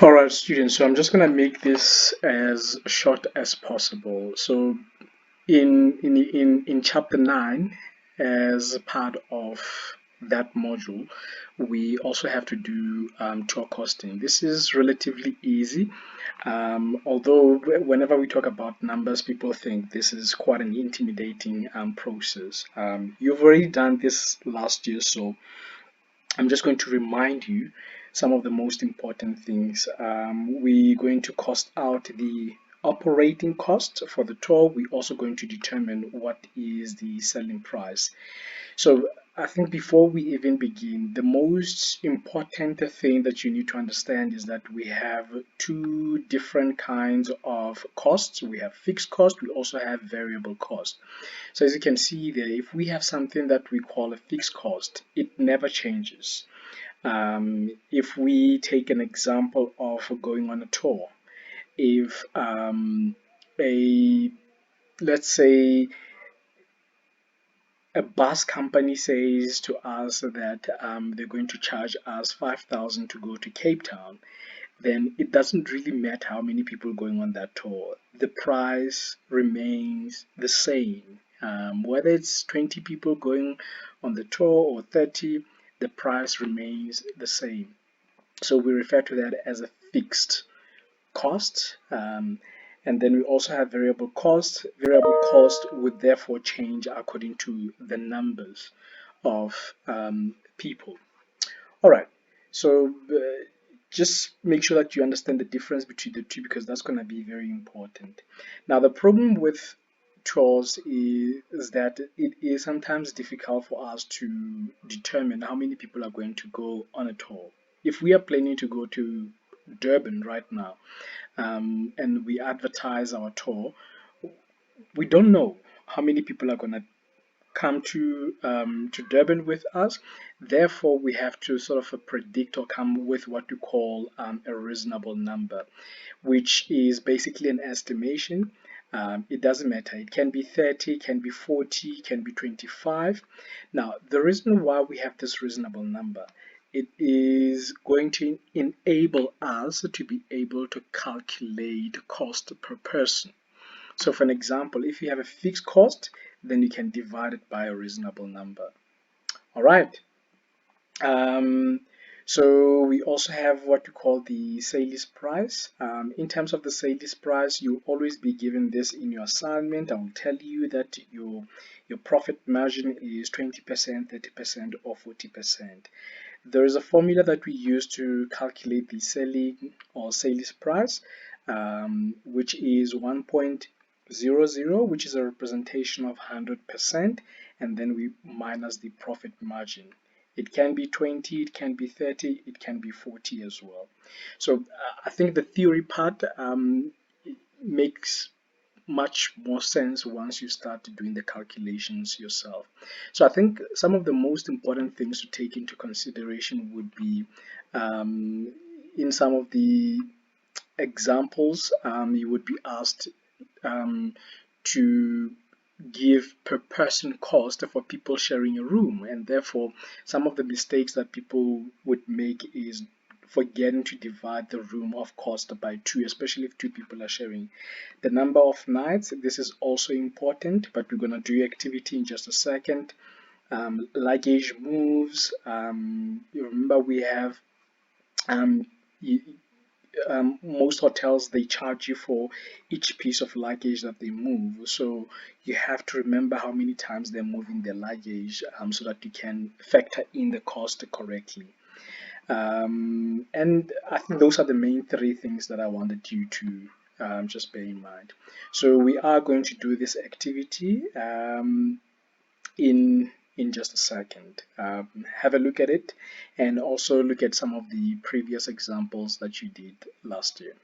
All right, students. So I'm just gonna make this as short as possible. So in chapter 9, as part of that module, we also have to do tour costing. This is relatively easy, although whenever we talk about numbers, people think this is quite an intimidating process. You've already done this last year, so I'm just going to remind you some of the most important things. We're going to cost out the operating cost for the tour. We're also going to determine what is the selling price. So I think before we even begin, the most important thing that you need to understand is that we have two different kinds of costs. We have fixed cost, we also have variable cost. So as you can see there, if we have something that we call a fixed cost, it never changes. If we take an example of going on a tour, if a let's say a bus company says to us that they're going to charge us 5,000 to go to Cape Town, then it doesn't really matter how many people going on that tour. The price remains the same. Whether it's 20 people going on the tour or 30, the price remains the same. So we refer to that as a fixed cost. And then we also have variable cost. Variable cost would therefore change according to the numbers of people. All right. So just make sure that you understand the difference between the two because that's going to be very important. Now, the problem with tours is that it is sometimes difficult for us to determine how many people are going to go on a tour. If we are planning to go to Durban right now, and we advertise our tour, we don't know how many people are going to come to Durban with us. Therefore, we have to sort of predict or come with what we call a reasonable number, which is basically an estimation. It doesn't matter. It can be 30, can be 40, can be 25. Now, the reason why we have this reasonable number, it is going to enable us to be able to calculate cost per person. So for an example, if you have a fixed cost, then you can divide it by a reasonable number. All right. Um, so we also have what we call the sales price. In terms of the sales price, you'll always be given this in your assignment. I will tell you that your profit margin is 20%, 30%, or 40%. There is a formula that we use to calculate the selling or sales price, which is 1.00, which is a representation of 100%, and then we minus the profit margin. It can be 20, it can be 30, it can be 40 as well. So I think the theory part makes much more sense once you start doing the calculations yourself. So I think some of the most important things to take into consideration would be in some of the examples, you would be asked um, to give per person cost for people sharing a room, and therefore some of the mistakes that people would make is forgetting to divide the room of cost by two, especially if two people are sharing. The number of nights, this is also important, but we're going to do activity in just a second. Luggage moves, you remember we have um, most hotels, they charge you for each piece of luggage that they move. So you have to remember how many times they're moving their luggage, so that you can factor in the cost correctly. And I think those are the main three things that I wanted you to just bear in mind. So we are going to do this activity in just a second. Have a look at it and also look at some of the previous examples that you did last year.